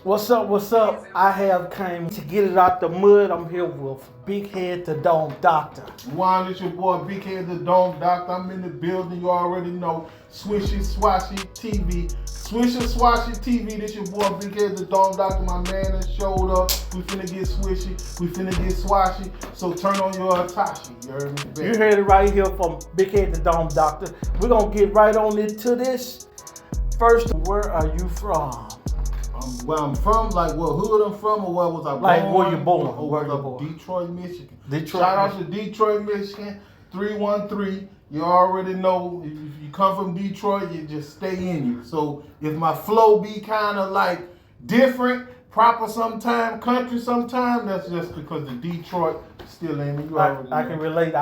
What's up? What's up? I have came to get it out the mud. I'm here with Big Head the Dome Doctor. One, it's your boy Big Head the Dome Doctor. I'm in the building. You already know. Swishy Swashy TV. Swishy Swashy TV. This your boy Big Head the Dome Doctor. My man that showed up. We finna get swishy. We finna get swashy. So turn on your Atashi. You heard me? You heard it right here from Big Head the Dome Doctor. We're gonna get right on into this. First, where are you from? Where I'm from, like what hood I'm from, or where was I born? Like where you born? Or where was you born? Detroit, Michigan. Detroit. Shout out to Detroit, Michigan. 313. You already know if you come from Detroit, you just stay in you. So if my flow be kind of like different, proper sometime, country sometime, that's just because the Detroit still in me. I can relate.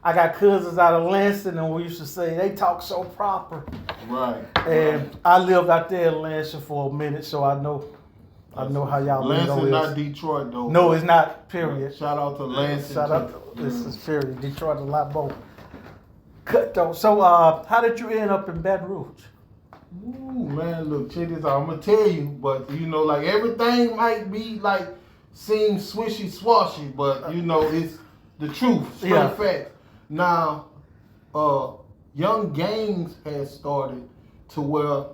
I got cousins out of Lansing, and we used to say they talk so proper. Right. And I lived out there in Lansing for a minute, so I know how y'all Lansing is. not Detroit though. No, it's not. Period. Shout out to Lansing. Shout out. This is period. Detroit a lot more. Cut though. So, how did you end up in Baton Rouge? Ooh, man, look, check this out. I'm gonna tell you, but you know, like everything might be like seem swishy swashy, but you know, it's the truth, straight fact. Now, young gangs had started to where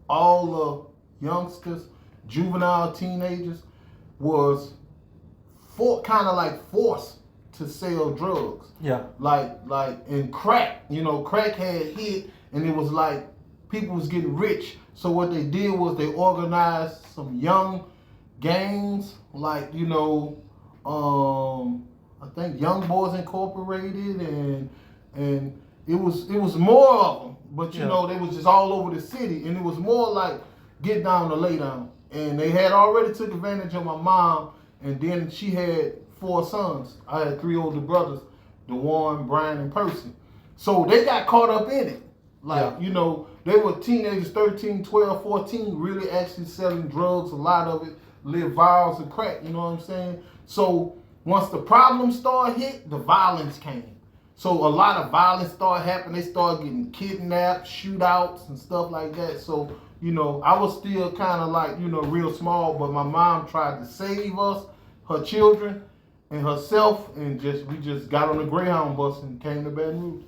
all the youngsters, juvenile teenagers, was kind of like forced to sell drugs. Yeah. Like in crack, you know, crack had hit, and it was like people was getting rich. So what they did was they organized some young gangs, like you know, I think Young Boys Incorporated, and it was more of them, but you know they was just all over the city, and it was more like get down to lay down. And they had already took advantage of my mom, and then she had 4 sons. I had 3 older brothers, DeWarren, Brian, and Percy. So they got caught up in it. Like, you know, they were teenagers, 13, 12, 14, really actually selling drugs, a lot of it, lit vials and crack, you know what I'm saying? So once the problems started hit, the violence came. So a lot of violence started happening. They started getting kidnapped, shootouts, and stuff like that. So, you know, I was still kind of like, you know, real small, but my mom tried to save us, her children, and herself, and we just got on the Greyhound bus and came to Baton Rouge.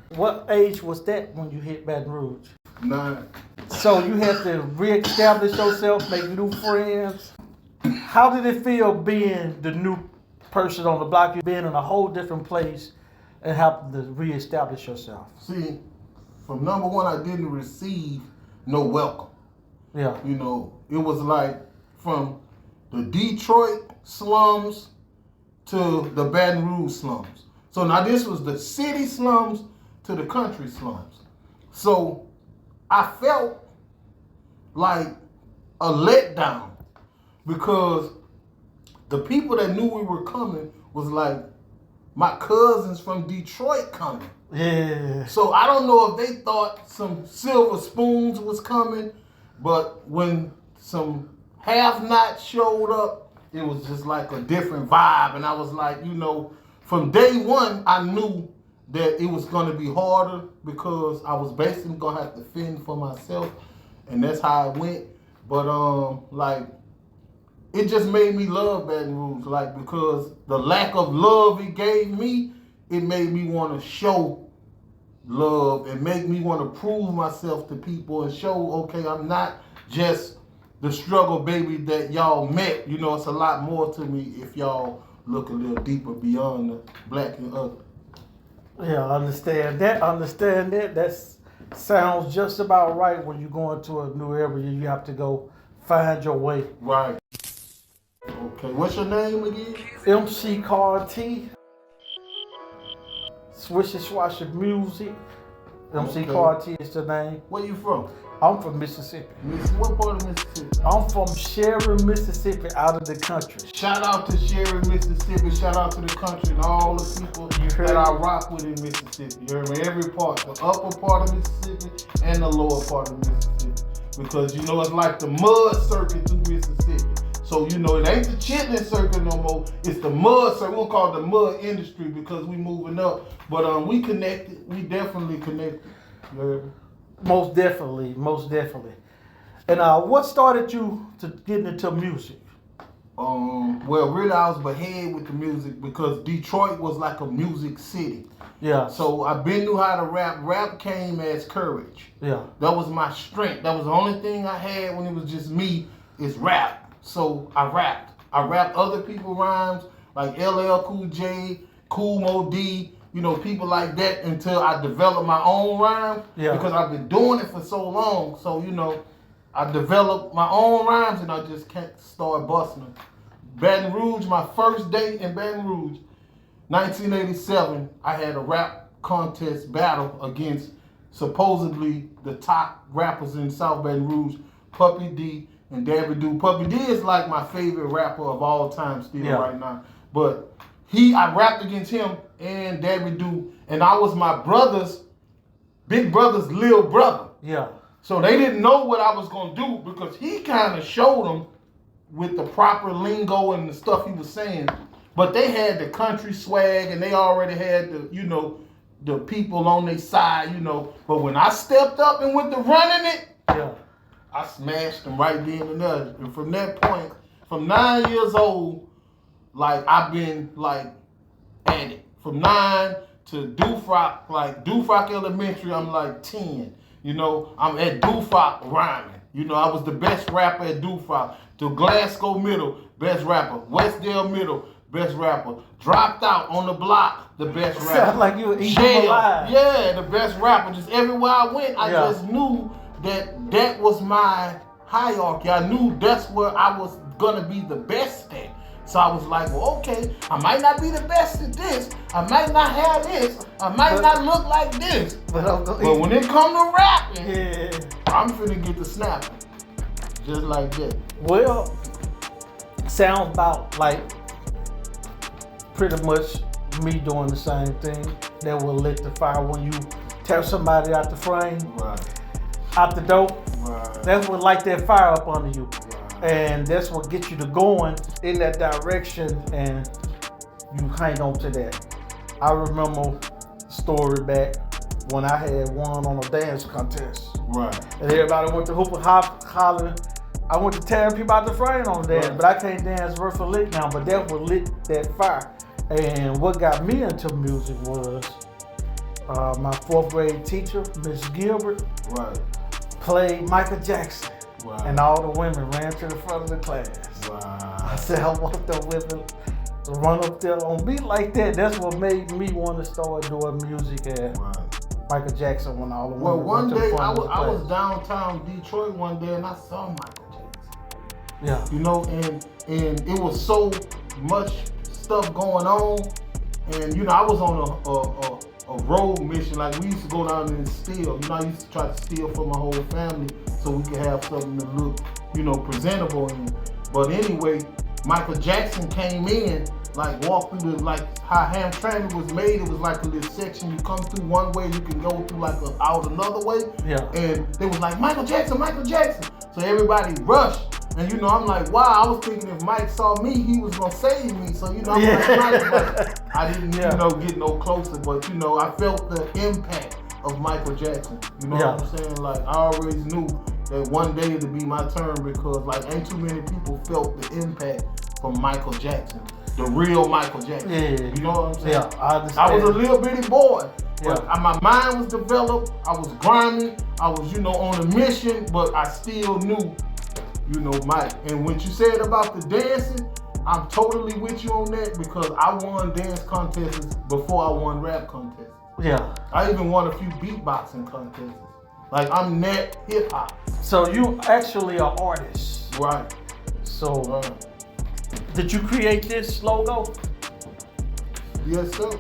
What age was that when you hit Baton Rouge? 9. So you had to reestablish yourself, make new friends. How did it feel being the new person on the block? You being in a whole different place and having to reestablish yourself. See, from number one, I didn't receive no welcome. Yeah. You know, it was like from the Detroit slums to the Baton Rouge slums. So now this was the city slums to the country slums. So I felt like a letdown because the people that knew we were coming was like my cousins from Detroit coming. Yeah. So I don't know if they thought some silver spoons was coming, but when some have-nots showed up, it was just like a different vibe. And I was like, you know, from day one, I knew that it was going to be harder because I was basically going to have to fend for myself. And that's how it went. But, like, it just made me love Baton Rouge, like, because the lack of love it gave me, it made me want to show love and make me want to prove myself to people and show, okay, I'm not just the struggle baby that y'all met. You know, it's a lot more to me if y'all look a little deeper beyond the black and ugly. Yeah, I understand that. That sounds just about right. When you go into a new area, you have to go find your way. Right. Okay, what's your name again? MC Car T. Swishy Swashy Music. MC Car T is the name. Where you from? I'm from Mississippi. What part of Mississippi? I'm from Sharon, Mississippi, out of the country. Shout out to Sharon, Mississippi. Shout out to the country and all the people that I rock with in Mississippi. You heard me? Every part, the upper part of Mississippi and the lower part of Mississippi. Because, you know, it's like the mud circuit through Mississippi. So, you know, it ain't the chitlin circuit no more. It's the mud circuit. We'll call it the mud industry because we moving up. But we connected. We definitely connected. You heard me? Most definitely. And what started you to getting into music? Well, really, I was beheaded with the music because Detroit was like a music city. Yeah. So I been knew how to rap. Rap came as courage. Yeah. That was my strength. That was the only thing I had when it was just me is rap. So I rapped. I rapped other people's rhymes like LL Cool J, Cool Mo D, you know, people like that until I developed my own rhyme. Yeah. Because I've been doing it for so long. So, you know, I developed my own rhymes and I just can't start busting them. Baton Rouge, my first day in Baton Rouge, 1987, I had a rap contest battle against supposedly the top rappers in South Baton Rouge, Puppy D and Dabby Doo. Puppy D is like my favorite rapper of all time still right now. But I rapped against him and Dabby Doo, and I was my big brother's little brother. Yeah. So they didn't know what I was going to do because he kind of showed them with the proper lingo and the stuff he was saying. But they had the country swag and they already had the, you know, the people on their side, you know. But when I stepped up and went to running it, yeah, I smashed them right then and there. And from that point, from 9 years old, like I've been like at it. From 9 to Dufrock, like Dufrock Elementary, I'm like 10. You know, I'm at Dufrock rhyming. You know, I was the best rapper at Dufrock. To Glasgow Middle, best rapper. Westdale Middle, best rapper. Dropped out on the block, the best rapper. Sounds like you were eating alive. Yeah, the best rapper. Just everywhere I went, I just knew that was my hierarchy. I knew that's where I was gonna be the best at. So I was like, well, okay, I might not be the best at this. I might not have this. I might not look like this. But when it come to rapping, I'm finna get the snapping. Just like that. Well, sounds about like pretty much me doing the same thing. That will lit the fire when you tear somebody out the frame, out the dope. That's what light that fire up under you. And that's what gets you to going in that direction, and you hang on to that. I remember a story back when I had won on a dance contest. And everybody went to hooping, hollering. I went to tearing people out the frame on the dance, but I can't dance worth a lick now. But that would lit that fire. And what got me into music was my 4th grade teacher, Miss Gilbert, played Michael Jackson. And all the women ran to the front of the class. I said, I want the women to run up there on beat like that. That's what made me want to start doing music at Michael Jackson when all the women one ran to the day front of the class. I was downtown Detroit one day and I saw Michael Jackson. Yeah. You know, and it was so much stuff going on. And, you know, I was on a road mission. Like, we used to go down and steal. You know, I used to try to steal for my whole family so we could have something to look, you know, presentable in. But anyway, Michael Jackson came in, like walked through the, like how Hamtramck was made. It was like a little section. You come through one way, you can go through like out another way. Yeah. And they was like, Michael Jackson, Michael Jackson. So everybody rushed. And, you know, I'm like, wow, I was thinking if Mike saw me, he was going to save me. So, you know, I'm like, but I didn't, you know, get no closer. But, you know, I felt the impact of Michael Jackson. You know what I'm saying? Like, I always knew that one day it'd be my turn because, like, ain't too many people felt the impact from Michael Jackson. The real Michael Jackson. You know what I'm saying? Yeah, I understand. I was a little bitty boy. But my mind was developed. I was grinding. I was, you know, on a mission. But I still knew, you know, Mike. And what you said about the dancing, I'm totally with you on that because I won dance contests before I won rap contests. Yeah. I even won a few beatboxing contests. Like, I'm net hip hop. So you actually are artist. Right. So did you create this logo? Yes, sir.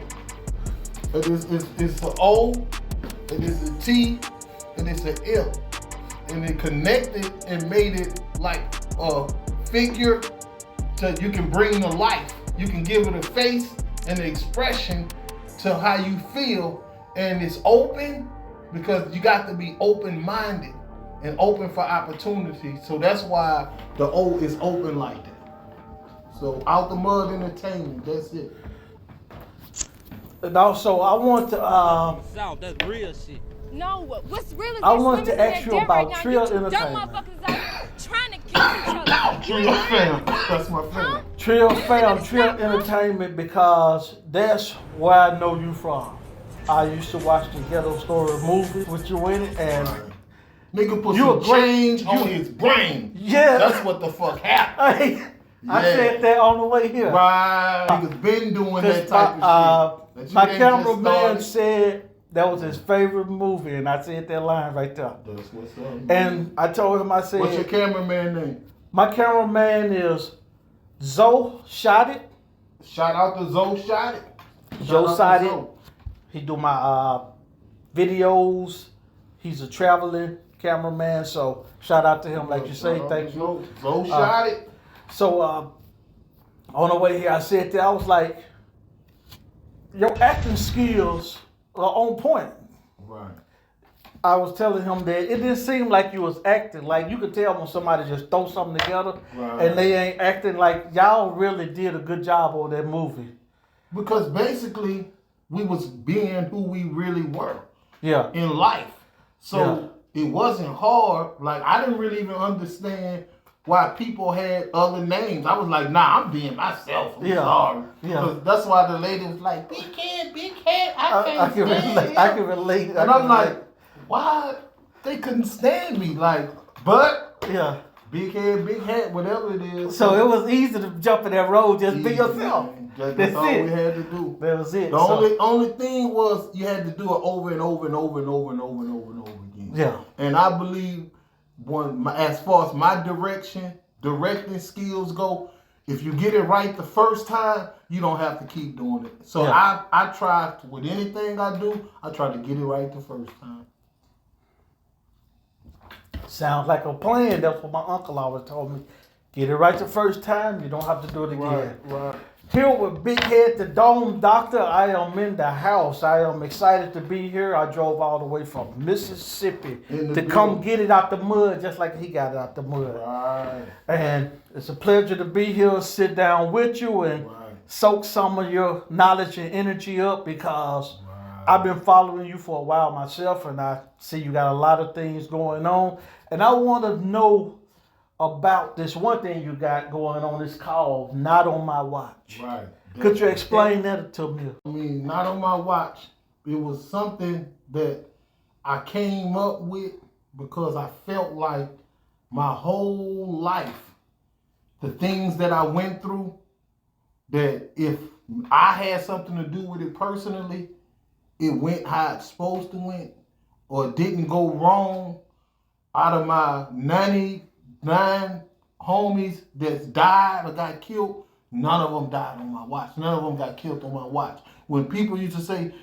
It's an O, it is a T, and it's an L. And it connected and made it like a figure so you can bring to life. You can give it a face and an expression to how you feel. And it's open because you got to be open-minded and open for opportunity. So that's why the O is open like that. So Out the Mud Entertainment, that's it. And also, I want to South, that's real shit. No, what's real is I that wanted to swimmers ask is you dead about right now. Trill You two dumb Entertainment. motherfuckers out here trying to kill each other. Trill fam. That's my fam. Trill When is it fam, gonna Trill stop, huh? Entertainment, because that's where I know you from. I used to watch the Ghetto Story movie with you in it, and Right. Nigga put You some a great- change on you- his brain. yeah, That's what the fuck happened. Hey, I Yeah. said that on the way here. Right. Niggas been doing that Because type of shit. That you my ain't just cameraman started. said that was his favorite movie, and I said that line right there. That's what's up. man. And I told him, I said, What's your cameraman name? my cameraman is Zoe Shot It. Shout out to Zoe Shot It. Joe Shout out Shot to It. Zoe. He do my videos. He's a traveling cameraman, so shout out to him, like you say. Shout out Thank to you. Zoe Shot It. So on the way here, I said that I was like, your acting skills are on point. Right. I was telling him that it didn't seem like you was acting. Like you could tell when somebody just throw something together Right. and they ain't acting. Like y'all really did a good job on that movie. Because basically, we was being who we really were Yeah. in life. So it wasn't hard. Like, I didn't really even understand why people had other names. I was like, nah, I'm being myself. I'm sorry. Yeah. 'Cause that's why the lady was like, big head, I can't I can stand relate. him. I can relate. And I'm like, why? They couldn't stand me. Like, but yeah. big head, whatever it is. So it was easy to jump in that road, just be Easy, yourself. man. That's That's all it. we had to do. That was it. The So, only thing was you had to do it over and over and over and over and over and over and over again. Yeah. And I believe as far as my directing skills go, if you get it right the first time, you don't have to keep doing it. So Yeah. I try with anything I do, I try to get it right the first time. sounds like a plan. That's what my uncle always told me. Get it right the first time. You don't have to do it again. Right. Here with Big Head the Dome Doctor, I am in the house. I am excited to be here. I drove all the way from Mississippi to come get it out the mud, just like he got it out the mud. Right. And it's a pleasure to be here, sit down with you and Right. soak some of your knowledge and energy up, because I've been following you for a while myself, and I see you got a lot of things going on. And I want to know about this one thing you got going on. It's called Not On My Watch. Right. Could you explain that to me? I mean, not on my watch. It was something that I came up with because I felt like my whole life, the things that I went through, that if I had something to do with it personally, it went how it's supposed to went, or it didn't go wrong. Out of my 99 homies that died or got killed, none of them died on my watch. None of them got killed on my watch. When people used to say,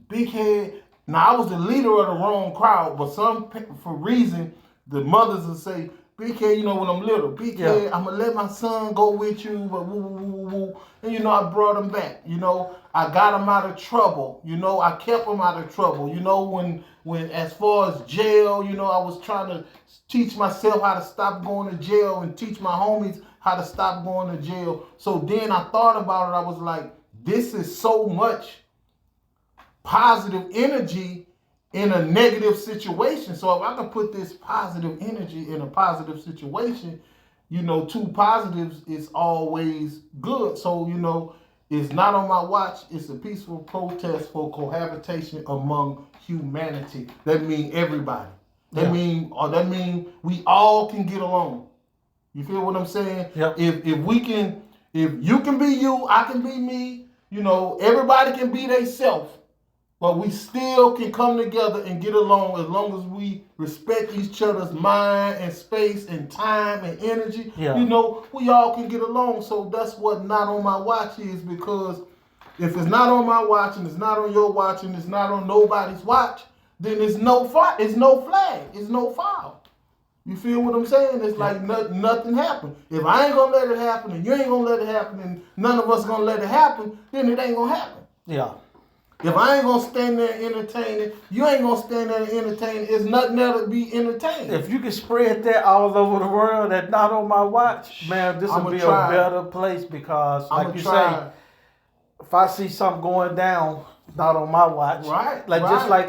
Big Head, now I was the leader of the wrong crowd, but for reason, the mothers would say, Big Head, you know, when I'm little, Big Head, I'm going to let my son go with you, but woo, woo, woo, woo. And, you know, I brought him back. You know, I got him out of trouble. You know, I kept him out of trouble. You know, when as far as jail, you know, I was trying to teach myself how to stop going to jail and teach my homies how to stop going to jail. So then I thought about it. I was like, this is so much positive energy in a negative situation. So if I can put this positive energy in a positive situation, you know, two positives is always good. So, you know, it's not on my watch. It's a peaceful protest for cohabitation among humanity. That means everybody. That mean we all can get along. You feel what I'm saying? Yep. If you can be you, I can be me. You know, everybody can be themselves. But we still can come together and get along as long as we respect each other's mind and space and time and energy. Yeah. You know, we all can get along. So that's what Not On My Watch is, because if it's not on my watch and it's not on your watch and it's not on nobody's watch, then it's no flag, it's no file. You feel what I'm saying? It's like nothing happened. If I ain't gonna let it happen and you ain't gonna let it happen and none of us gonna let it happen, then it ain't gonna happen. Yeah. If I ain't gonna stand there and entertain it, you ain't gonna stand there and entertain it. It's nothing there to be entertained. If you can spread that all over the world, that Not On My Watch, man, this would be a better place, because like you say, if I see something going down, Not on my watch. Right, Like right. just like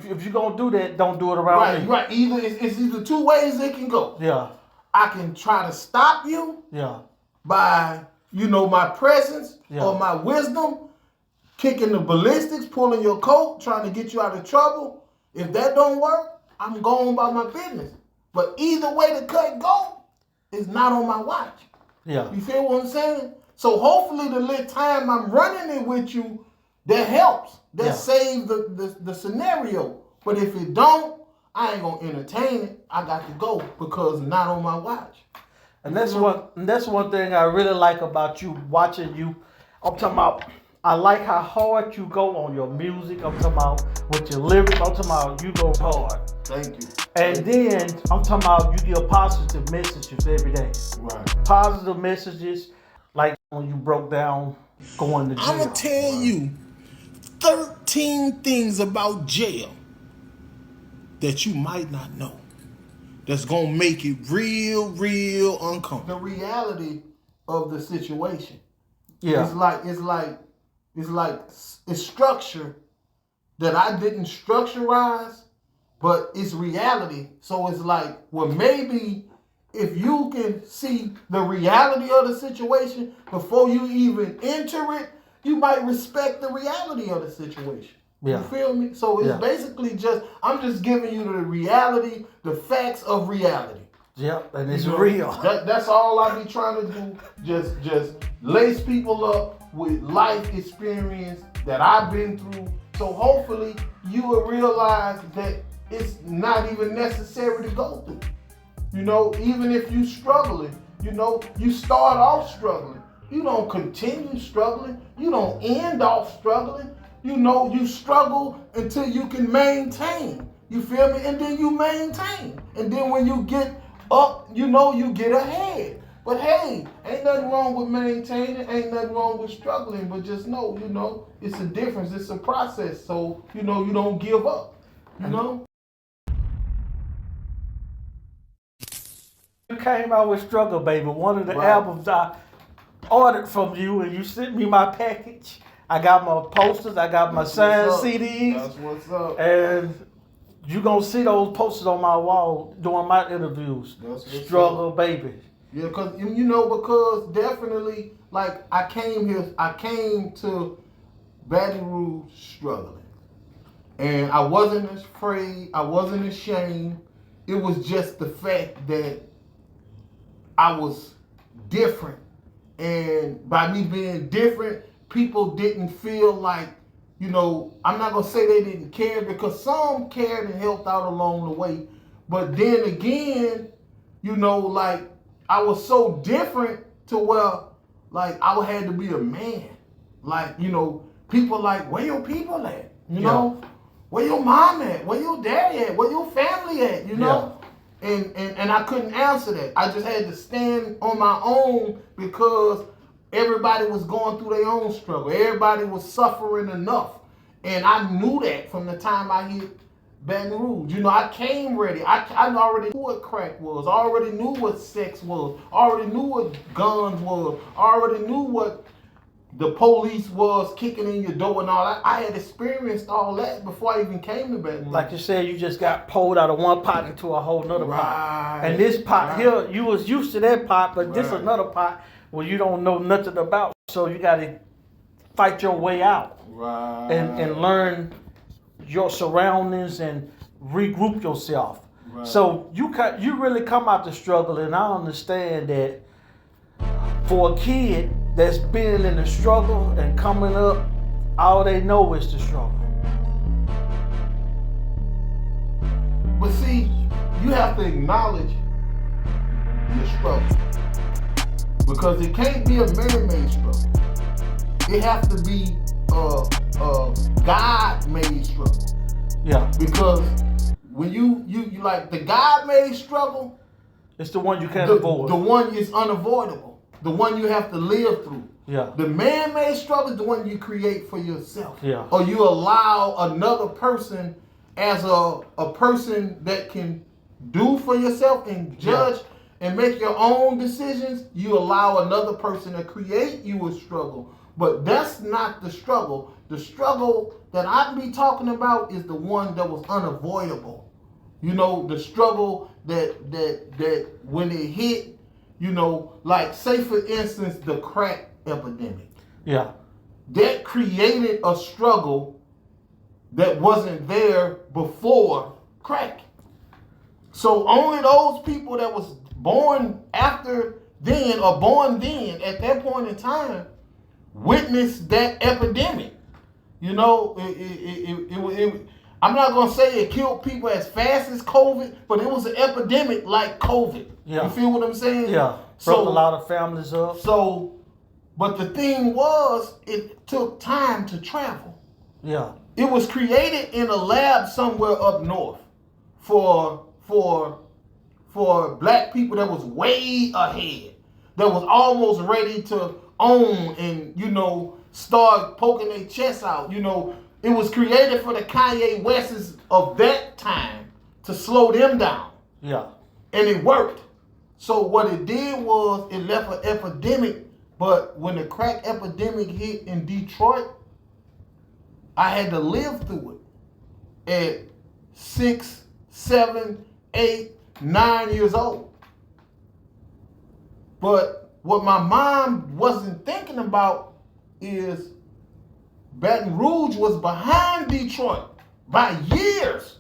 if you're gonna do that, don't do it around Right, me. right. Either it's either two ways it can go. Yeah, I can try to stop you yeah, by, my presence Yeah. or my wisdom, kicking the ballistics, pulling your coat, trying to get you out of trouble. If that don't work, I'm going about my business. But either way the cut go is not on my watch. yeah, You feel what I'm saying? So hopefully the little time I'm running it with you, that helps. That Yeah. saves the scenario. But if it don't, I ain't gonna entertain it. I got to go because not on my watch. and that's one thing I really like about you watching you. I'm talking about. I like how hard you go on your music. I'm talking about with your lyrics. I'm talking about you go hard. Thank you. And then I'm talking about you give positive messages every day. Right. Positive messages, like when you broke down going to jail. I'm gonna tell you 13 things about jail that you might not know. That's gonna make it real uncomfortable. The reality of the situation. Yeah. It's structure that I didn't structurize, but it's reality. So it's like, well, maybe if you can see the reality of the situation before you even enter it, you might respect the reality of the situation. Yeah. You feel me? So it's basically I'm just giving you the reality, the facts of reality. Yep, and it's real. That's all I be trying to do. Just lace people up with life experience that I've been through. So hopefully you will realize that it's not even necessary to go through. Even if you struggling, you start off struggling. You don't continue struggling. You don't end off struggling. You struggle until you can maintain. You feel me? And then you maintain. And then when you get up, you get ahead. But hey, ain't nothing wrong with maintaining, ain't nothing wrong with struggling, but just know, it's a difference, it's a process. So, you don't give up, You came out with Struggle Baby, one of the Right. albums I ordered from you, and you sent me my package. I got my posters, I got my signed what's up. CDs. That's what's up. And you gonna see those posters on my wall during my interviews. That's what's Struggle Baby. Yeah, because definitely, like, I came to Baton Rouge struggling. And I wasn't afraid, I wasn't ashamed. It was just the fact that I was different. And by me being different, people didn't feel like, I'm not going to say they didn't care, because some cared and helped out along the way. But then again, like, I was so different to where, like, I had to be a man. Like, people like, where your people at? Where your mom at? Where your daddy at? Where your family at? And I couldn't answer that. I just had to stand on my own because everybody was going through their own struggle. Everybody was suffering enough. And I knew that from the time I hit Baton Rouge. I came ready. I already knew what crack was. I already knew what sex was. I already knew what guns was. I already knew what the police was kicking in your door and all that. I had experienced all that before I even came to Baton Rouge. Like you said, you just got pulled out of one pot into a whole nother pot. And this pot here, you was used to that pot, but this another pot where you don't know nothing about. So you got to fight your way out. Right. And learn your surroundings and regroup yourself. Right. So you really come out the struggle, and I understand that for a kid that's been in the struggle and coming up, all they know is the struggle. But see, you have to acknowledge your struggle. Because it can't be a man-made struggle. It has to be a God-made struggle. Yeah. Because when you like the God-made struggle, it's the one you can't avoid. The one is unavoidable. The one you have to live through. Yeah. The man-made struggle is the one you create for yourself. Yeah. Or you allow another person as a person that can do for yourself and judge and make your own decisions. You allow another person to create you a struggle. But that's not the struggle. The struggle that I be talking about is the one that was unavoidable. You know, the struggle that when it hit, you know, like say for instance the crack epidemic. Yeah. That created a struggle that wasn't there before crack. So only those people that was born after then or born then at that point in time witnessed that epidemic. You know, I'm not gonna say it killed people as fast as COVID, but it was an epidemic like COVID. Yeah. You feel what I'm saying? Yeah. Broke a lot of families up. So, but the thing was, it took time to travel. Yeah. It was created in a lab somewhere up north for black people that was way ahead, that was almost ready to own and, you know, start poking their chests out. You know, it was created for the Kanye Wests of that time to slow them down. Yeah. And it worked. So what it did was it left an epidemic, but when the crack epidemic hit in Detroit, I had to live through it at 6, 7, 8, 9 years old. But what my mom wasn't thinking about is Baton Rouge was behind Detroit by years.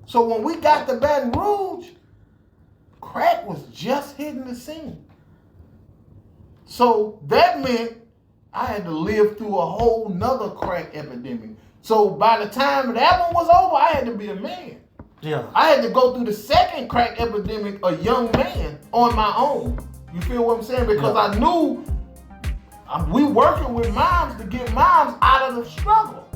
So when we got to Baton Rouge, crack was just hitting the scene. So that meant I had to live through a whole nother crack epidemic. So by the time that one was over, I had to be a man. Yeah. I had to go through the second crack epidemic a young man on my own. You feel what I'm saying? Because Yeah. I knew we working with moms to get moms out of the struggle.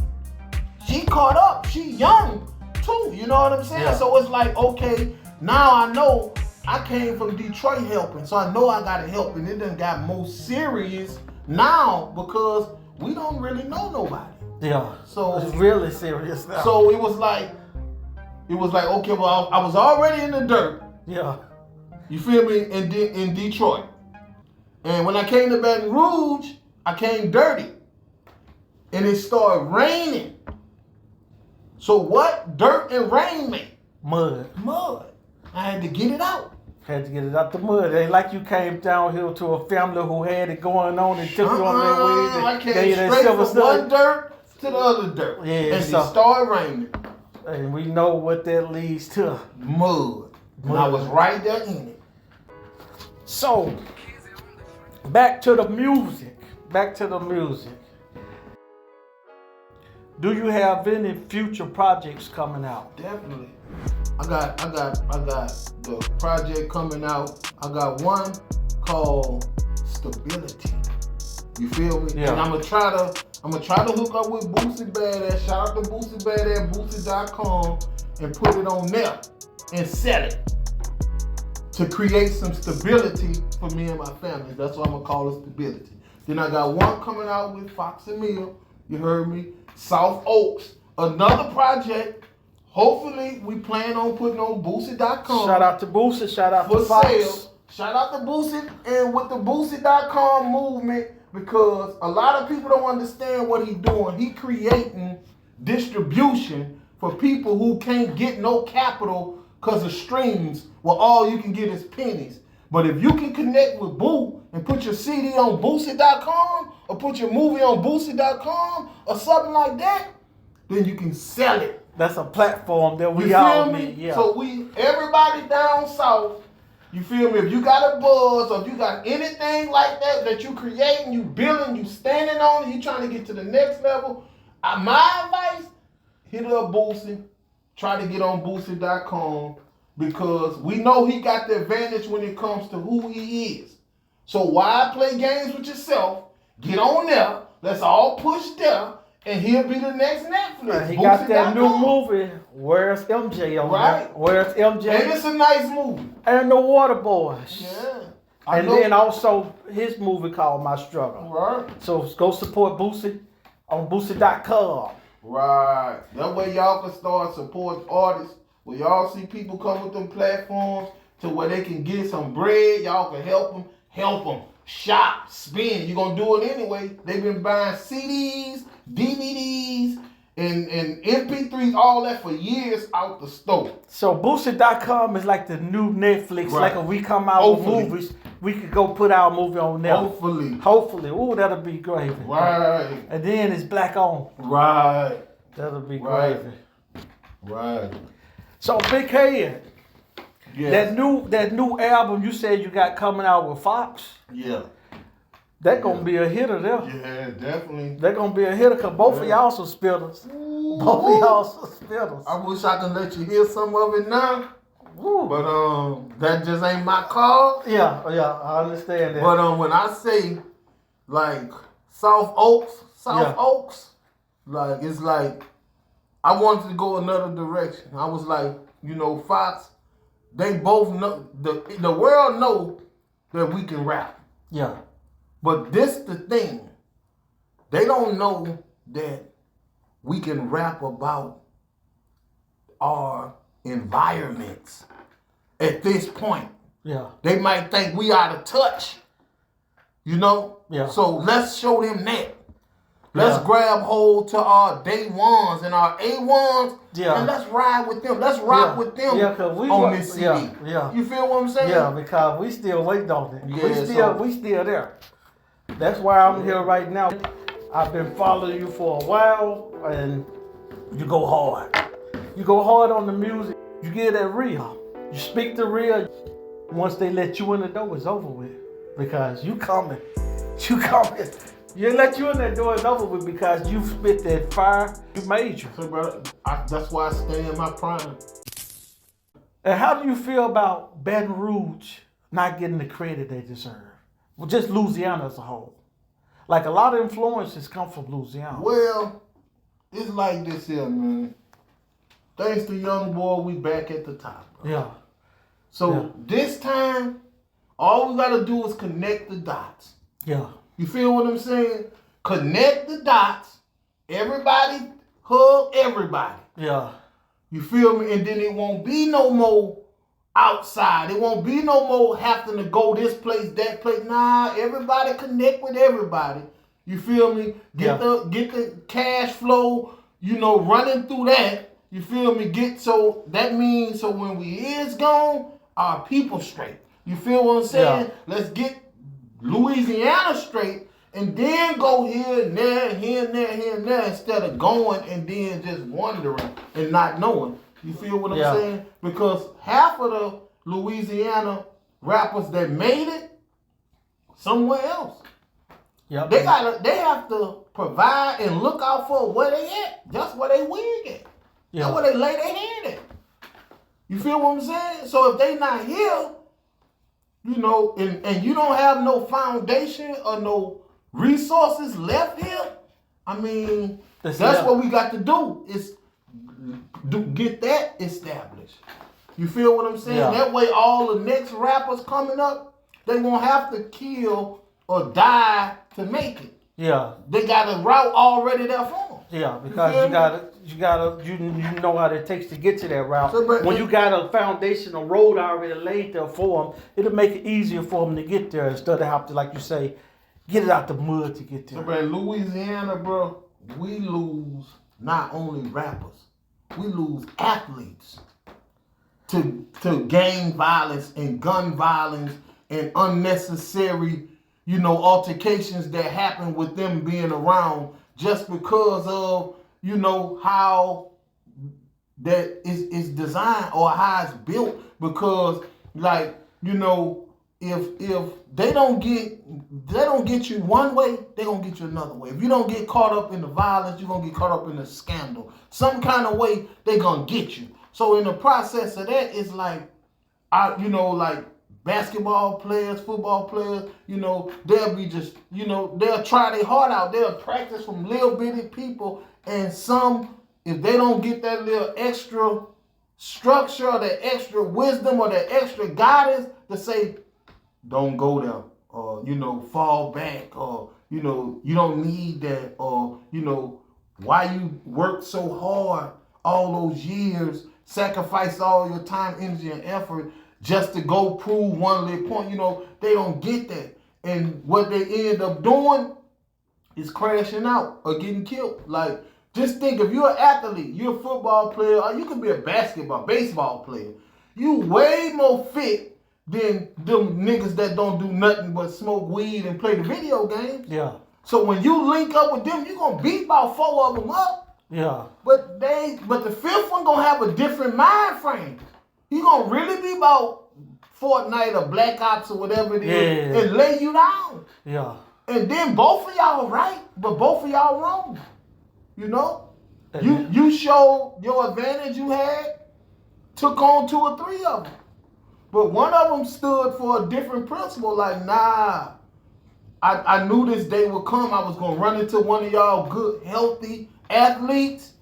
She caught up. She young too. You know what I'm saying? Yeah. So it's like, okay, now I know I came from Detroit helping. So I know I got to help. And it done got more serious now because we don't really know nobody. Yeah. So it's really serious now. So it was like, okay, well, I was already in the dirt. Yeah. You feel me? In Detroit. And when I came to Baton Rouge, I came dirty. And it started raining. So what dirt and rain make? Mud. Mud. I had to get it out. Had to get it out the mud. It ain't like you came down here to a family who had it going on and took you on their way. I came straight from one dirt to the other dirt. Yeah, and so, it started raining. And we know what that leads to. Mud. And I was right there in it. So, back to the music. Do you have any future projects coming out? Definitely. I got the project coming out. I got one called Stability. You feel me? Yeah. And I'm gonna try to hook up with Boosie Badass. Shout out to Boosie Badass, Boosie.com, and put it on there and sell it to create some stability for me and my family. That's what I'm gonna call it, Stability. Then I got one coming out with Fox and Mill. You heard me? South Oaks, another project. Hopefully, we plan on putting on Boosie.com. Shout out to Boosie. Shout out to for Fox. sale. Shout out to Boosie and with the Boosie.com movement, because a lot of people don't understand what he's doing. He creating distribution for people who can't get no capital because of streams, where all you can get is pennies. But if you can connect with Boo and put your CD on Boosie.com or put your movie on Boosie.com or something like that, then you can sell it. That's a platform that we You all feel me? need. Yeah. So everybody down south, you feel me? If you got a buzz or if you got anything like that you creating, you building, you standing on it, you trying to get to the next level, my advice, hit up Boosie. Try to get on Boosie.com, because we know he got the advantage when it comes to who he is. So why play games with yourself? Get on there. Let's all push there. And he'll be the next Netflix. He got that new movie, Where's MJ on Right. there? Where's MJ? And it's a nice movie. And The Water Boys. Yeah. And then also his movie called My Struggle. Right. So go support Boosie on Boosie.com. Right. That way y'all can start supporting artists. Where y'all see people come with them platforms to where they can get some bread. Y'all can help them. Help them. shop, spend. You're gonna do it anyway. They've been buying CDs, DVDs, and MP3s, all that for years out the store. So Booster.com is like the new Netflix. Right. Like if we come out Hopefully. with movies, we could go put our movie on there. Hopefully. Ooh, that'll be gravy. Right. And then it's black on. Right. That'll be Right. gravy. Right. So Big Head, Yes. that new album you said you got coming out with Fox, Yeah. that gonna be a hitter there. Yeah, definitely. They're gonna be a hitter because both of y'all some spitters. Both of y'all some spitters. I wish I could let you hear some of it now, Woo. but that just ain't my call. Yeah, I understand that. But when I say like South Oaks, like it's like I wanted to go another direction. I was like, Fox, they both know the world know that we can rap. Yeah. But this the thing. They don't know that we can rap about our environments at this point. Yeah. They might think we out of touch. Yeah. So let's show them that. Let's Yeah. grab hold to our day ones and our A1s, Yeah. and let's ride with them. Let's rock Yeah. with them Yeah, 'cause we on wa- this CD. yeah. You feel what I'm saying? Yeah, because we still waiting on it. Yeah, we still there. That's why I'm here right now. I've been following you for a while, and you go hard. You go hard on the music. You get that real. You speak the real. Once they let you in the door, it's over with. Because you coming. You coming. You let you in that door, it's over with because you spit that fire. You made you. So, brother, that's why I stay in my prime. And how do you feel about Baton Rouge not getting the credit they deserve? Well, just Louisiana as a whole. Like a lot of influences come from Louisiana. Well, it's like this here, man. Thanks to Young Boy, we back at the top. Bro. Yeah. So Yeah. this time, all we gotta do is connect the dots. Yeah. You feel what I'm saying? Connect the dots. Everybody hug everybody. Yeah. You feel me? And then it won't be no more outside. It won't be no more having to go this place, that place. Nah, everybody connect with everybody. You feel me? Get the cash flow, running through that. You feel me? So that means so when we is gone, our people straight. You feel what I'm saying? Yeah. Let's get Louisiana straight and then go here and there and here and there, here and there instead of going and then just wondering and not knowing. You feel what I'm saying? Because half of the Louisiana rappers that made it somewhere else. Yep. They have to provide and look out for where they at. That's where they wig at. Yeah. That's where they lay their hand at. You feel what I'm saying? So if they not here, and you don't have no foundation or no resources left here, I mean, that's what we got to do is get that established. You feel what I'm saying? Yeah. That way all the next rappers coming up, they won't have to kill or die to make it. Yeah. They got a route already there for them. Yeah, because you know how it takes to get to that route. So, but when you got a foundation, a road already laid there for them, it'll make it easier for them to get there instead of have to, like you say, get it out the mud to get there. So, bro, in Louisiana, bro, we lose not only rappers, we lose athletes to gang violence and gun violence and unnecessary, altercations that happen with them being around just because of, how that is designed or how it's built. Because, if they don't get you one way, they're gonna get you another way. If you don't get caught up in the violence, you're gonna get caught up in the scandal. Some kind of way they're gonna get you. So in the process of that, it's like basketball players, football players, they'll be just, they'll try their heart out. They'll practice from little bitty people, and some, if they don't get that little extra structure or that extra wisdom or that extra guidance to say, don't go there, or, fall back, or, you don't need that, or, why you work so hard all those years, sacrifice all your time, energy, and effort just to go prove one little point. They don't get that. And what they end up doing is crashing out or getting killed. Like, just think, if you're an athlete, you're a football player, or you can be a baseball player. You way more fit than them niggas that don't do nothing but smoke weed and play the video games. Yeah. So when you link up with them, you're gonna beat about 4 of them up. Yeah. But the fifth one gonna have a different mind frame. He gonna really be about Fortnite or Black Ops or whatever it is and lay you down. Yeah. And then both of y'all right, but both of y'all wrong. You know? You showed your advantage you had, took on 2 or 3 of them. But one of them stood for a different principle, like, nah, I knew this day would come. I was going to run into one of y'all good, healthy athletes,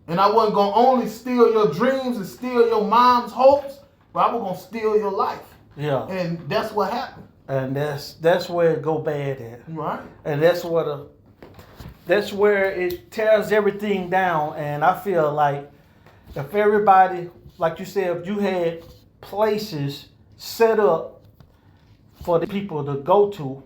and I wasn't going to only steal your dreams and steal your mom's hopes, but I was going to steal your life. Yeah. And that's what happened. And that's where it go bad at. Right. And that's where it tears everything down. And I feel like if everybody, like you said, if you had places set up for the people to go to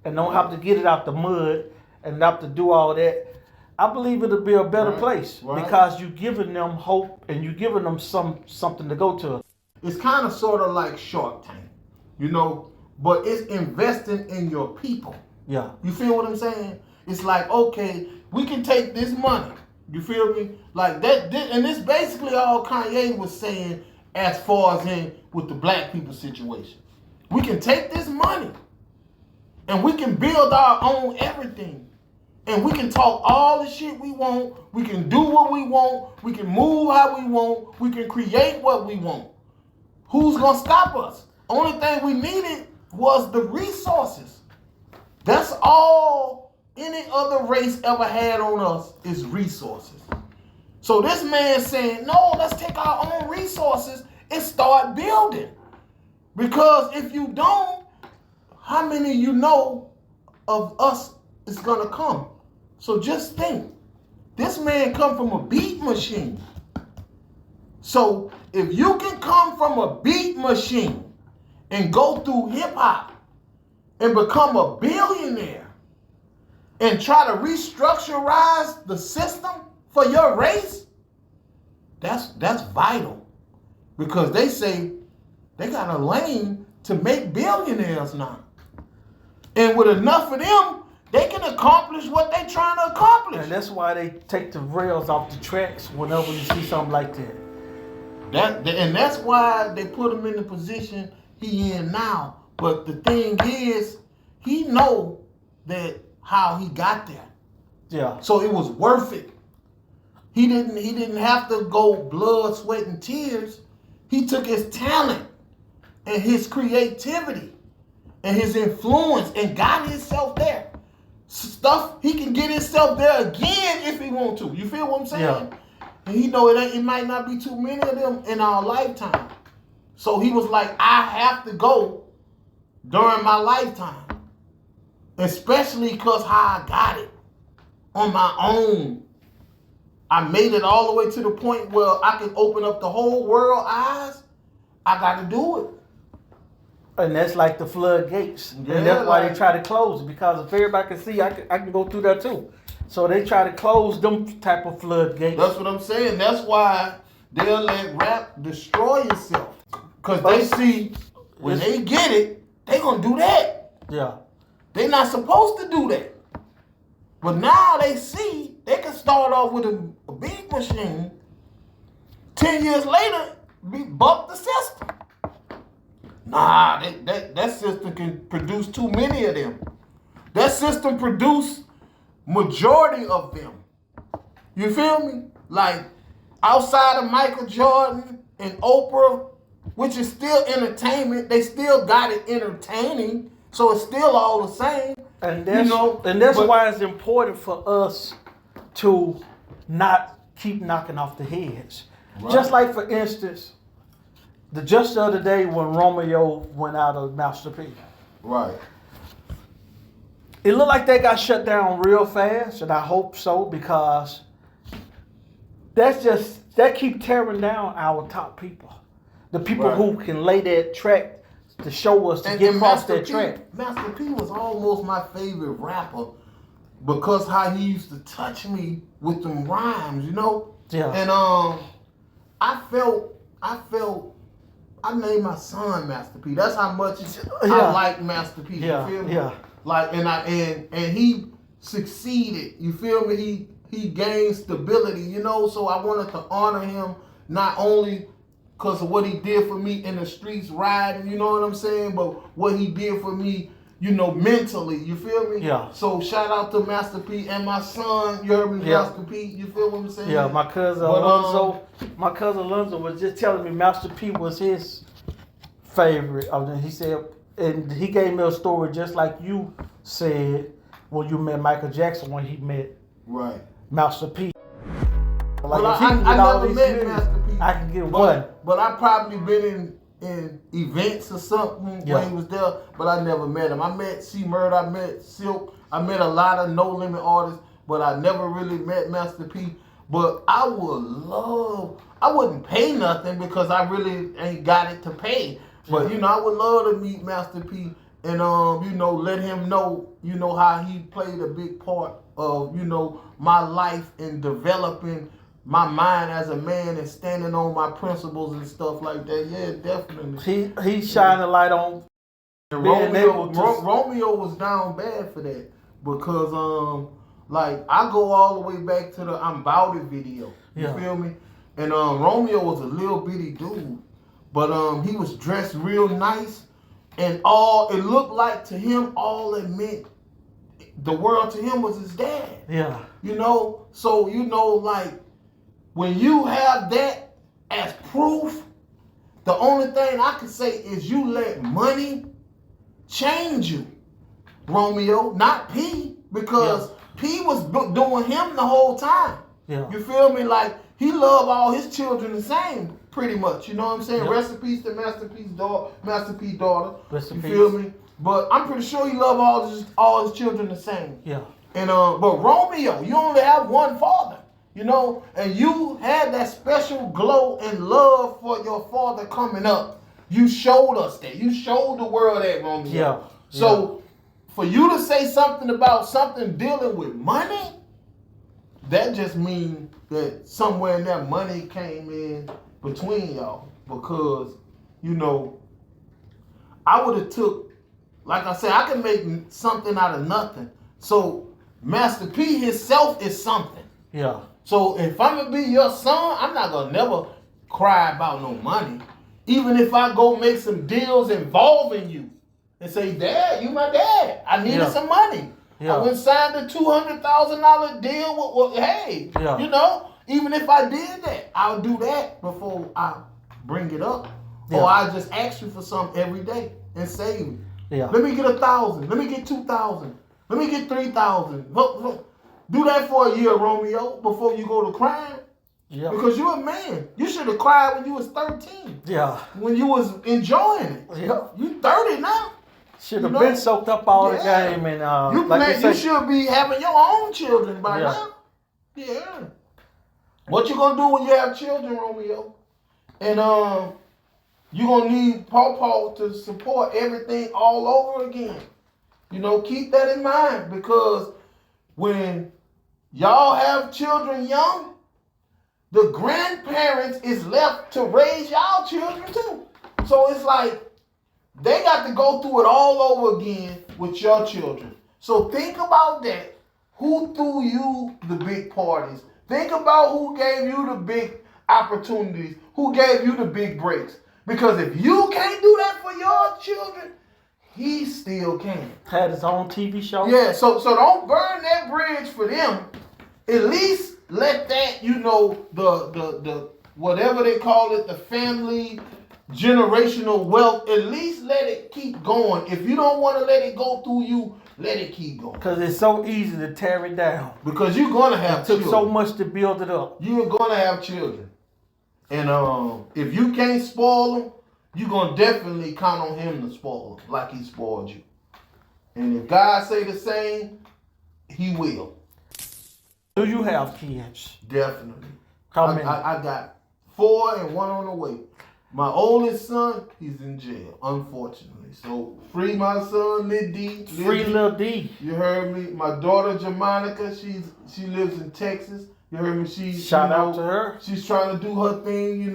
and don't have to get it out the mud and not to do all that, I believe it'll be a better place because you're giving them hope and you're giving them something to go to. It's kind of sort of like Shark Tank, you know, but it's investing in your people. Yeah. You feel what I'm saying? It's like, okay, we can take this money. You feel me? Like that, and this basically all Kanye was saying as far as in with the black people situation. We can take this money and we can build our own everything. And we can talk all the shit we want. We can do what we want. We can move how we want. We can create what we want. Who's gonna stop us? Only thing we needed was the resources. That's all any other race ever had on us is resources. So this man saying, no, let's take our own resources and start building. Because if you don't, how many you know of us is gonna come? So just think, this man come from a beat machine. So if you can come from a beat machine and go through hip hop and become a billionaire and try to restructurize the system for your race, that's vital. Because they say they got a lane to make billionaires now. And with enough of them, they can accomplish what they're trying to accomplish. And that's why they take the rails off the tracks whenever you see something like that. And that's why they put him in the position he in now. But the thing is, he know that how he got there. Yeah. So it was worth it. He didn't have to go blood, sweat, and tears. He took his talent and his creativity and his influence and got himself there. Stuff he can get himself there again if he want to. You feel what I'm saying? Yeah. And he know it might not be too many of them in our lifetime. So he was like, I have to go during my lifetime. Especially because how I got it on my own. I made it all the way to the point where I can open up the whole world eyes. I got to do it. And that's like the floodgates. Yeah, And that's why they try to close it. Because if everybody can see, I can go through there too. So they try to close them type of floodgates. That's what I'm saying. That's why they'll let rap destroy itself. Because they see when they get it, they going to do that. Yeah. They're not supposed to do that. But now they see they can start off with a beat machine. 10 years later, bump the system. Nah, that system can produce too many of them. That system produced majority of them. You feel me? Like outside of Michael Jordan and Oprah, which is still entertainment, they still got it entertaining. So it's still all the same. And that's why it's important for us to not keep knocking off the heads. Right. Just like, for instance, just the other day when Romeo went out of Master P. Right. It looked like they got shut down real fast, and I hope so, because that keep tearing down our top people. The people who can lay that track to show us to get across that track. Master P was almost my favorite rapper because how he used to touch me with them rhymes, you know? Yeah. And I named my son Master P. That's how much I like Master P. Yeah. You feel me? Yeah. Like and he succeeded. You feel me? He gained stability, you know. So I wanted to honor him not only because of what he did for me in the streets riding, you know what I'm saying, but what he did for me, you know, mentally. You feel me? Yeah. So shout out to Master P and my son. You heard me, Master P. You feel what I'm saying? Yeah. My cousin Alonzo was just telling me Master P was his favorite. He said, and he gave me a story just like you said when you met Michael Jackson when he met Right. Master P. Like Well, if he can I get all never these met lyrics, Master P. I can get one. But I probably been in events or something when he was there, but I never met him. I met C Murder, I met Silk, I met a lot of No Limit artists, but I never really met Master P. But I wouldn't pay nothing because I really ain't got it to pay. But you know, I would love to meet Master P and you know, let him know, you know, how he played a big part of, you know, my life in developing my mind as a man and standing on my principles and stuff like that. Yeah, definitely. He shined a light on Romeo was down bad for that because like I go all the way back to the I'm Bout It video. You feel me? And Romeo was a little bitty dude, but he was dressed real nice, and all it looked like to him, all it meant the world to him was his dad. Yeah. You know, so you know, like when you have that as proof, the only thing I can say is you let money change you, Romeo, not P, because P was doing him the whole time. Yeah. You feel me? Like he loved all his children the same, pretty much. You know what I'm saying? Yep. Rest in peace to Master P's daughter. Rest in you peace. feel me? But I'm pretty sure he loved all his children the same. Yeah. And but Romeo, you only have one father, you know, and you had that special glow and love for your father coming up. You showed us that. You showed the world that, Romeo. Yeah. So for you to say something about something dealing with money, that just means that somewhere in that money came in between y'all, because, you know, I would have took, like I said, I can make something out of nothing. So Master P himself is something. Yeah. So if I'm gonna be your son, I'm not gonna never cry about no money. Even if I go make some deals involving you and say, Dad, you my dad. I needed some money. I went and signed a $200,000 deal with hey, you know, even if I did that, I'll do that before I bring it up. Or I just ask you for something every day and save me. Yeah. Let me get 1,000. Let me get 2,000. Let me get 3,000. Do that for a year, Romeo, before you go to crying. Yeah. Because you're a man. You should have cried when you was 13. Yeah. When you was enjoying it. Yeah. You 30 now. Should have been soaked up all the game and you should be having your own children by now. Yeah. What you gonna do when you have children, Romeo? And you gonna need Paw to support everything all over again. You know, keep that in mind, because when y'all have children young, the grandparents is left to raise y'all children too. So it's like they got to go through it all over again with your children. So think about that. Who threw you the big parties? Think about who gave you the big opportunities, who gave you the big breaks. Because if you can't do that for your children, he still can. Had his own TV show. Yeah, so don't burn that bridge for them. At least let that, you know, the whatever they call it, the family generational wealth, at least let it keep going. If you don't want to let it go through you, let it keep going. Because it's so easy to tear it down. Because you're going to have children. It took so much to build it up. You're going to have children. And if you can't spoil them, you're going to definitely count on him to spoil them like he spoiled you. And if God say the same, he will. Do you have kids? Definitely. How many? I got 4 and 1 on the way. My oldest son, he's in jail, unfortunately. So free my son, Lil D. Free Lil D. You heard me. My daughter Jamanica, she lives in Texas. You heard me. Shout out to her. She's trying to do her thing.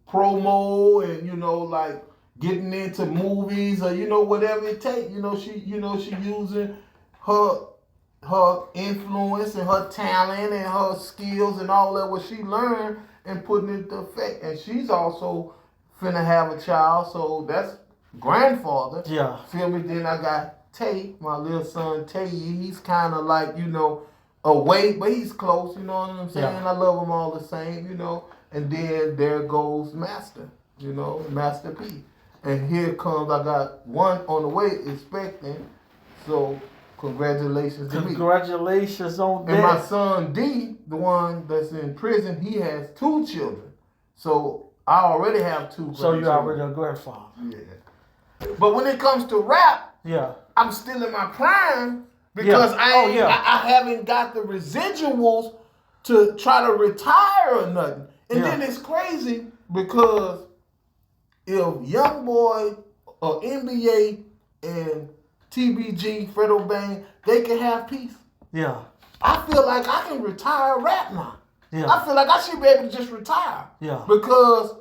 Promo and like getting into movies or whatever it takes. She using her influence and her talent and her skills and all that what she learned and putting it to effect. And she's also finna have a child, so that's grandfather. Yeah. Feel me? Then I got Tay, my little son Tay. He's kind of like away, but he's close. You know what I'm saying? Yeah. I love them all the same. And then there goes Master. Master P. And here comes, I got one on the way expecting. So congratulations to me. Congratulations on that. And my son D, the one that's in prison, he has 2 children. So I already have 2. So you're already a grandfather. Yeah. But when it comes to rap, Yeah. I'm still in my prime because I haven't got the residuals to try to retire or nothing. And then it's crazy because if Youngboy or NBA and TBG, Fredo Bang, they can have peace. Yeah. I feel like I can retire rap now. Yeah. I feel like I should be able to just retire. Yeah. Because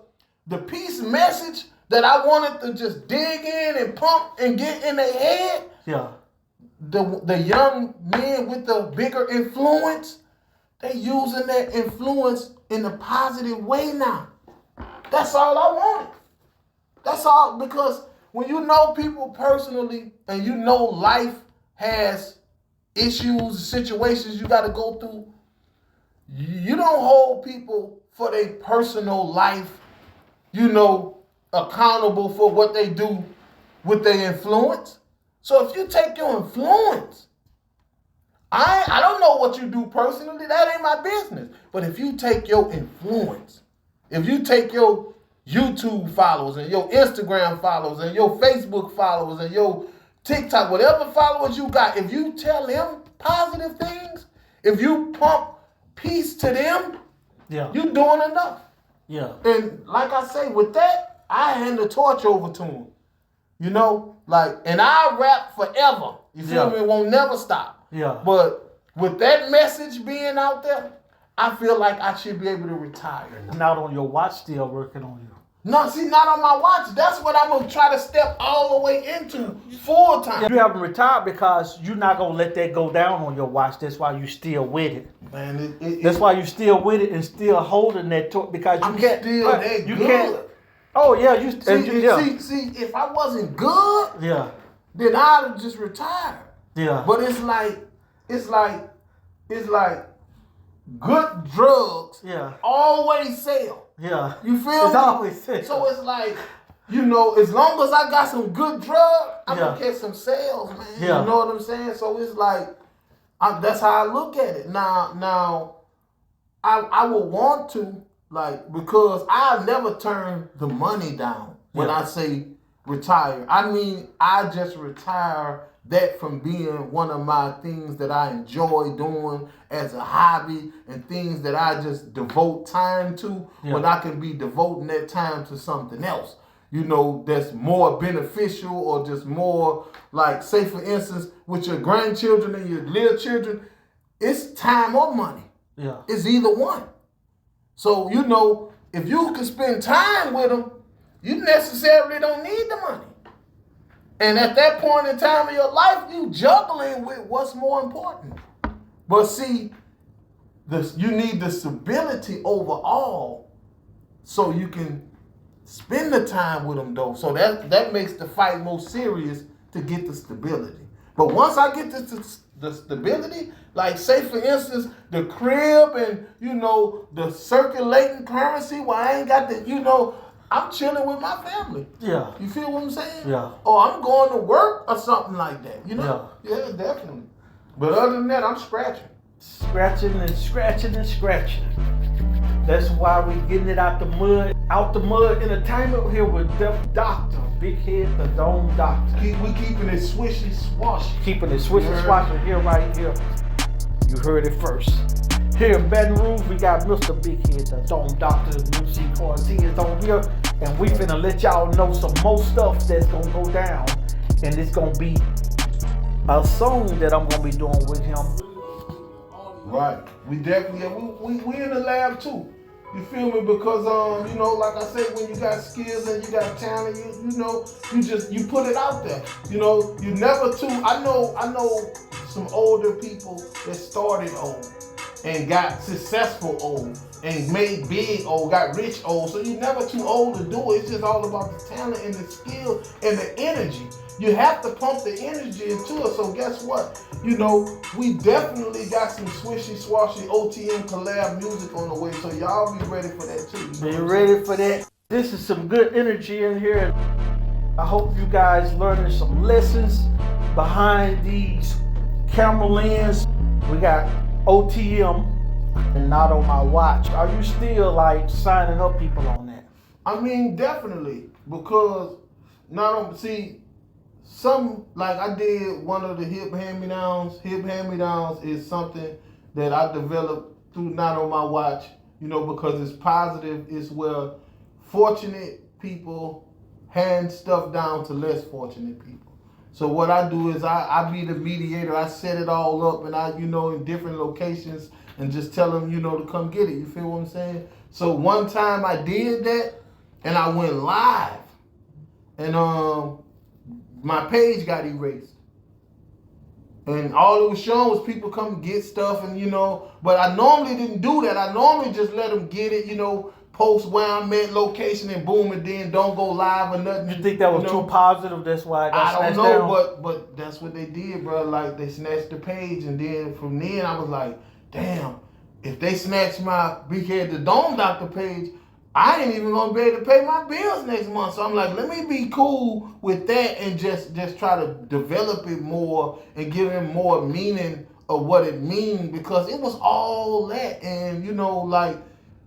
the peace message that I wanted to just dig in and pump and get in their head, Yeah. the young men with the bigger influence, they using that influence in a positive way now. That's all I wanted. That's all, because when you know people personally and life has issues, situations you got to go through, you don't hold people for their personal life, accountable for what they do with their influence. So if you take your influence, I don't know what you do personally, that ain't my business. But if you take your influence, if you take your YouTube followers and your Instagram followers and your Facebook followers and your TikTok, whatever followers you got, if you tell them positive things, if you pump peace to them, you doing enough. Yeah. And like I say, with that, I hand the torch over to them. And I rap forever. You feel me? It won't never stop. Yeah. But with that message being out there, I feel like I should be able to retire now. Not on your watch, still working on you. No, see, not on my watch. That's what I'm going to try to step all the way into full time. You haven't retired because you're not going to let that go down on your watch. That's why you're still with it. Man, that's why you're still with it and still holding that torch, because I'm still that you good. Can't. Oh, yeah. See, if I wasn't good, then I'd have just retired. Yeah. But it's like good drugs always sell. Yeah. You feel it's me? Always sell. So it's like, as long as I got some good drugs, I'm going to get some sales, man. Yeah. You know what I'm saying? So it's like, that's how I look at it. Now, I would want to, because I'll never turn the money down when I say retire. I mean, I just retire that from being one of my things that I enjoy doing as a hobby and things that I just devote time to when I can be devoting that time to something else, that's more beneficial or just more say for instance, with your grandchildren and your little children, it's time or money. Yeah. It's either one. So, if you can spend time with them, you necessarily don't need the money. And at that point in time in your life, you juggling with what's more important. But see, you need the stability overall so you can spend the time with them, though. So that makes the fight more serious to get the stability. But once I get the stability, say for instance, the crib and, the circulating currency where I ain't got the, I'm chilling with my family. Yeah. You feel what I'm saying? Yeah. Or I'm going to work or something like that. Yeah, definitely. But other than that, I'm scratching. Scratching and scratching and scratching. That's why we getting it out the mud. Out the mud entertainment here with Def Doctor. Big Head, the Dome Doctor. We keeping it swishy swashy. Keeping it swishy swashy here, right here. You heard it first. Here in Baton Rouge, we got Mr. Big Head, the Dome Doctor, MC Quarantine is on here, and we finna let y'all know some more stuff that's gonna go down, and it's gonna be a song that I'm gonna be doing with him. Right. We definitely, we in the lab too. You feel me? Because you know, like I said, when you got skills and you got talent, you put it out there. You know, you never too. I know some older people that started old and got successful old and made big old, got rich old. So you're never too old to do it. It's just all about the talent and the skill and the energy. You have to pump the energy into it. So guess what? You know, we definitely got some swishy swashy OTM collab music on the way. So y'all be ready for that too. Be ready for that. This is some good energy in here. I hope you guys learning some lessons behind these camera lens. We got OTM and Not On My Watch. Are you still like signing up people on that? I mean, definitely, because some, like I did one of the hip hand-me-downs. Hip hand-me-downs is something that I developed through Not On My Watch, you know, because it's positive. It's where fortunate people hand stuff down to less fortunate people. So what I do is I be the mediator. I set it all up, and I, you know, in different locations, and just tell them, you know, to come get it. You feel what I'm saying? So one time I did that, and I went live, and my page got erased. And all it was showing was people come get stuff, and you know, but I normally didn't do that. I normally just let them get it, you know, post where I'm at, location, and boom, and then don't go live or nothing. You think that was too positive? That's why I got snatched down? I don't know, but that's what they did, bro. Like, they snatched the page, and then from then I was like, damn, if they snatch my Big Head the Dome Doctor page, I ain't even gonna be able to pay my bills next month. So I'm like, let me be cool with that and just try to develop it more and give him more meaning of what it means, because it was all that. And you know, like,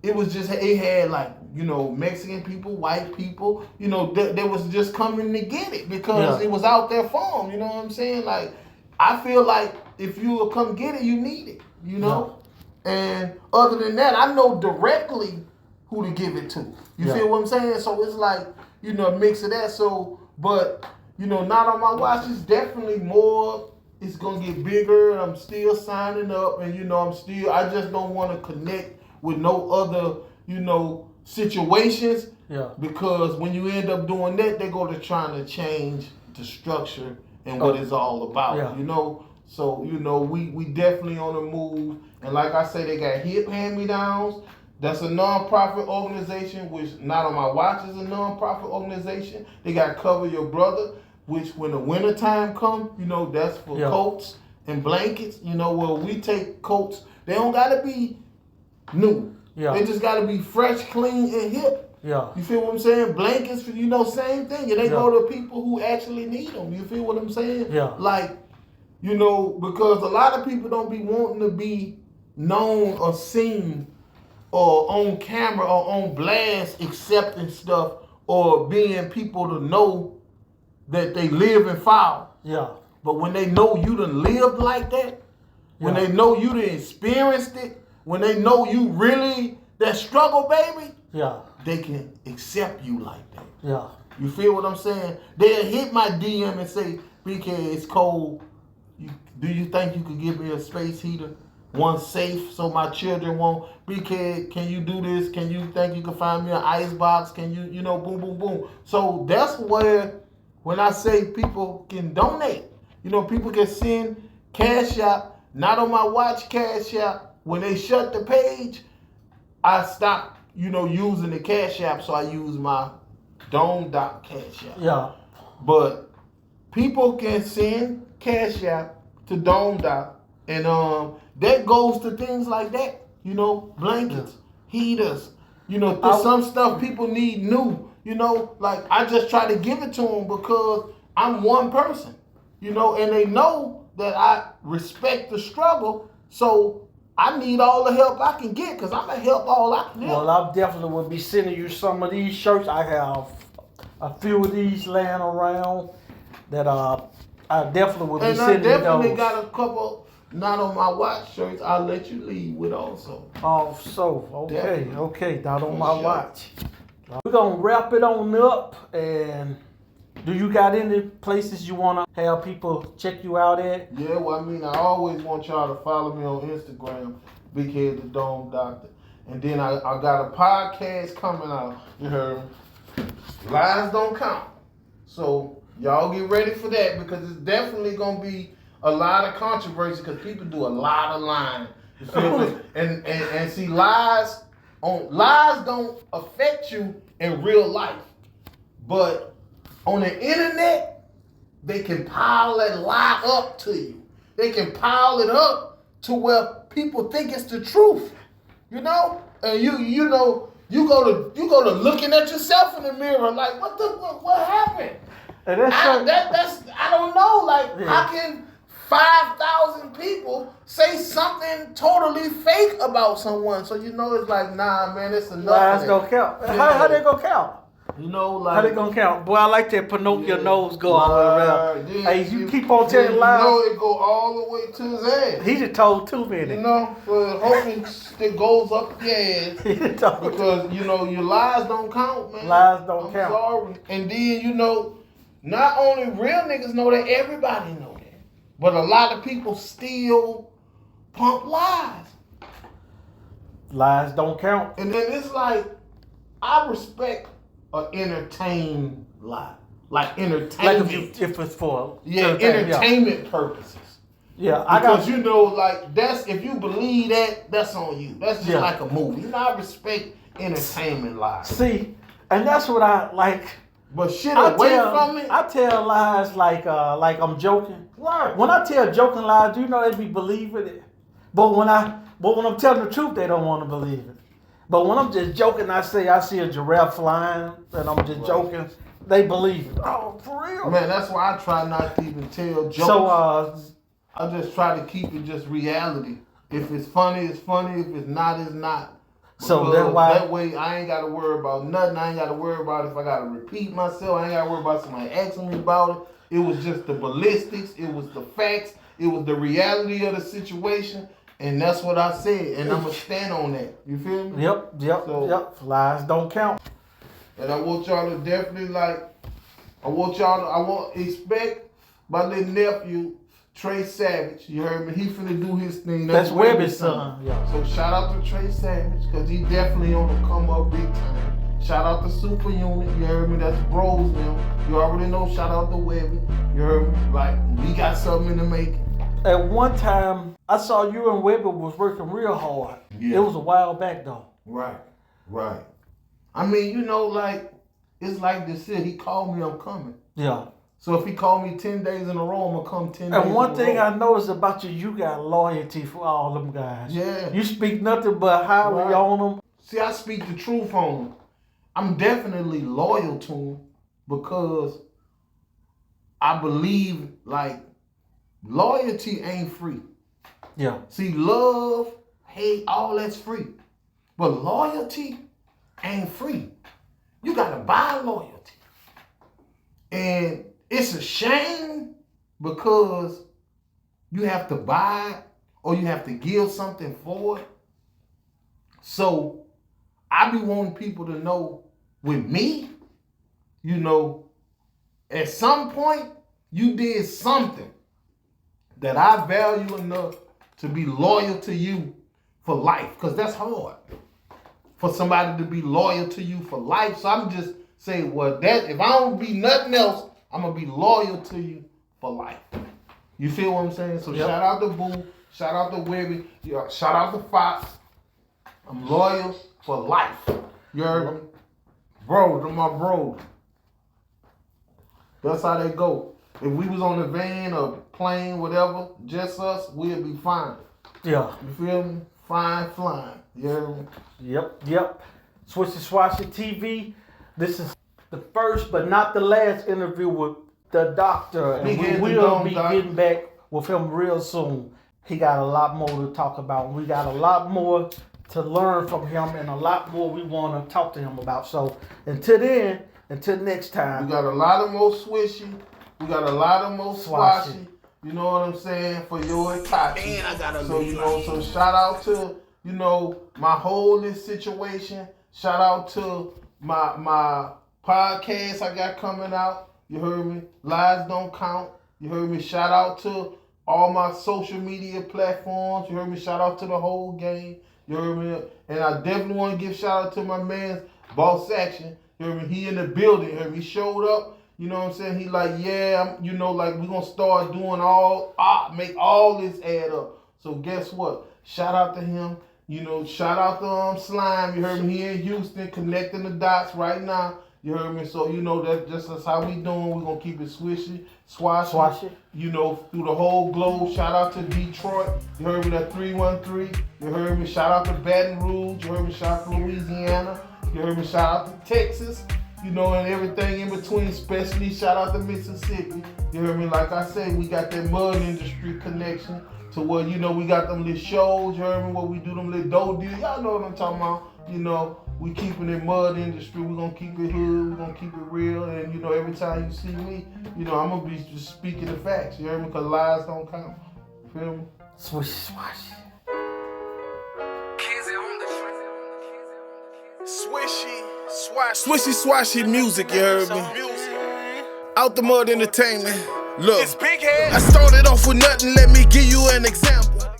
it was just, it had like, you know, Mexican people, white people, you know, they was just coming to get it because it was out there for them. You know what I'm saying? Like, I feel like if you will come get it, you need it, you know? And other than that, I know directly who to give it to. You feel what I'm saying? So it's like, you know, a mix of that. So, but, you know, Not On My Watch is definitely more, it's going to get bigger. I'm still signing up, and, you know, I just don't want to connect with no other, you know, situations. Yeah. Because when you end up doing that, they go to trying to change the structure and what it's all about, you know? So, you know, we definitely on the move. And like I say, they got hip hand-me-downs. That's a non-profit organization, which Not On My Watch is a non-profit organization. They got Cover Your Brother, which when the winter time come, you know, that's for coats and blankets. You know, where we take coats, they don't gotta be new. Yeah. They just gotta be fresh, clean, and hip. Yeah. You feel what I'm saying? Blankets, you know, same thing. And they go to people who actually need them. You feel what I'm saying? Yeah. Like, you know, because a lot of people don't be wanting to be known or seen or on camera or on blast accepting stuff or being people to know that they live and foul. Yeah. But when they know you done lived like that, when they know you done experienced it, when they know you really that struggle, baby, they can accept you like that. Yeah. You feel what I'm saying? They'll hit my DM and say, BK, it's cold. Do you think you could give me a space heater? One safe so my children won't. BK, can you do this? Can you think you can find me an ice box? Can you, you know, boom, boom, boom. So that's where, when I say people can donate, you know, people can send cash out, Not On My Watch cash out. When they shut the page, I stopped, you know, using the cash app, so I use my Dome Doc cash app. Yeah. But people can send cash app to Dome Doc, and that goes to things like that, you know, blankets, heaters, you know, some stuff people need new, you know, like I just try to give it to them because I'm one person, you know, and they know that I respect the struggle, so I need all the help I can get because I'm going to help all I can help. Well, I definitely will be sending you some of these shirts. I have a few of these laying around that I definitely will be sending those. And I definitely got a couple not on my watch shirts, I'll let you leave with also. Oh, so okay, Definitely. okay, not on For my sure. watch. We're gonna wrap it on up. And do you got any places you wanna have people check you out at? Yeah, well, I mean, I always want y'all to follow me on Instagram, Big Head the Dome Doctor. And then I got a podcast coming out. You heard me? Lies Don't Count. So y'all get ready for that because it's definitely gonna be a lot of controversy because people do a lot of lying. You feel me? And see, lies don't affect you in real life, but on the internet they can pile that lie up to you. They can pile it up to where people think it's the truth. You know, and you know you go to looking at yourself in the mirror like what happened? And that's I don't know. Like, Yeah. how can 5,000 people say something totally fake about someone? So you know it's like, nah, man, it's enough. lies of don't that. count. Yeah. How they gonna count? You know, like, How they gonna count? Boy, I like that Pinocchio Yeah. nose go all the way around. Right, yeah, Hey, you keep on telling you lies. know it go all the way to his ass. He just told too many. You know, so hoping it goes up your ass. He just told Because, you know, your lies don't count, man. Lies don't I'm count. sorry. And then, you know, not only real niggas know that, everybody know that. But a lot of people still pump lies. lies don't count. And then it's like, I respect an entertained lie. Like Like entertainment. if it's for Entertainment purposes. Yeah, I got Because you know, like, that's, if you believe that's on you. That's just Yeah. like a movie. You know, I respect entertainment lies. see, and that's what I like. But shit away from it. I tell lies like I'm joking. Right. When I tell joking lies, you know they be believing it. But when I'm telling the truth, they don't want to believe it. But when I'm just joking, I say I see a giraffe flying, and I'm just Right. joking. They believe it. Oh, for real. Man, that's why I try not to even tell jokes. So I just try to keep it just reality. If it's funny, it's funny. If it's not, it's not. So Because that's why- that way I ain't got to worry about nothing. I ain't got to worry about if I got to repeat myself. I ain't got to worry about somebody asking me about it. It was just the ballistics. It was the facts. It was the reality of the situation. And that's what I said. And I'm going to stand on that. You feel me? Yep. So- Lies don't count. And I want y'all to definitely expect my little nephew, Trey Savage. You heard me? He finna do his thing. That's Webby's son. Yeah. So shout out to Trey Savage, because he definitely on the come up big time. Shout out to Super Unit. You heard me? That's bros now. You already know. Shout out to Webby. You heard me? Like, we got something in the making. At one time, I saw you and Webber was working real hard. Yeah. It was a while back though. Right. I mean, you know, like, it's like this shit. He called me, I'm coming. Yeah. So if he called me 10 days in a row, I'm going to come 10 days And one in thing a row. I noticed about you got loyalty for all them guys. Yeah. You speak nothing but highly Right. on them. See, I speak the truth on him. I'm definitely loyal to him because I believe, like, loyalty ain't free. Yeah. See, love, hate, all that's free. But loyalty ain't free. You gotta buy loyalty. And it's a shame because you have to buy it or you have to give something for it. So I be wanting people to know with me, you know, at some point you did something that I value enough to be loyal to you for life. Because that's hard for somebody to be loyal to you for life. So I'm just saying, well, that if I don't be nothing else, I'm going to be loyal to you for life. You feel what I'm saying? So Yep. shout out to Boo. Shout out to Webby. Shout out to Fox. I'm loyal for life. You heard me? Bro, they're my bros. That's how they go. If we was on a van or plane, whatever, just us, we'd be fine. Yeah. You feel me? Fine flying. You heard me? Yep. Switch to Swatchy TV. This is the first but not the last interview with the doctor. And Big we Head the will Dome be Doc. getting back with him real soon. He got a lot more to talk about. We got a lot more to learn from him and a lot more we want to talk to him about. So until next We time. got a lot of more swishy. We got a lot of more Swashy. swashy. You know what I'm saying? For your Itachi. And I got a So, you know, so shout out to, you know, my whole this situation. Shout out to my podcast I got coming out. You heard me? Lies don't count. You heard me? Shout out to all my social media platforms. You heard me? Shout out to the whole game. You heard me? And I definitely want to give shout out to my man, Boss Action. You heard me? He in the building. You heard me? He showed up. You know what I'm saying? He like, yeah, you know, like we gonna start doing make all this add up. So guess what? Shout out to him. You know, shout out to Slime. You heard me? He in Houston, connecting the dots right now. You heard me? So you know that's how we doing. We gonna keep it swishy, swashy. You know, through the whole globe. Shout out to Detroit. You heard me? That 313. You heard me? Shout out to Baton Rouge. You heard me? Shout out to Louisiana. You heard me? Shout out to Texas. You know, and everything in between, especially shout out to Mississippi. You heard me? Like I say, we got that mud industry connection to where, you know, we got them little shows, you heard me, where we do them little dough deals. Y'all know what I'm talking about. You know, we keeping it mud industry. We gonna keep it hood. We gonna keep it real. And, you know, every time you see me, you know, I'm gonna be just speaking the facts. You heard me? Because lies don't count. Feel me? Swish, swash. Swishy swashy music, you heard me? Out the Mud Entertainment. Look, I started off with nothing, let me give you an example.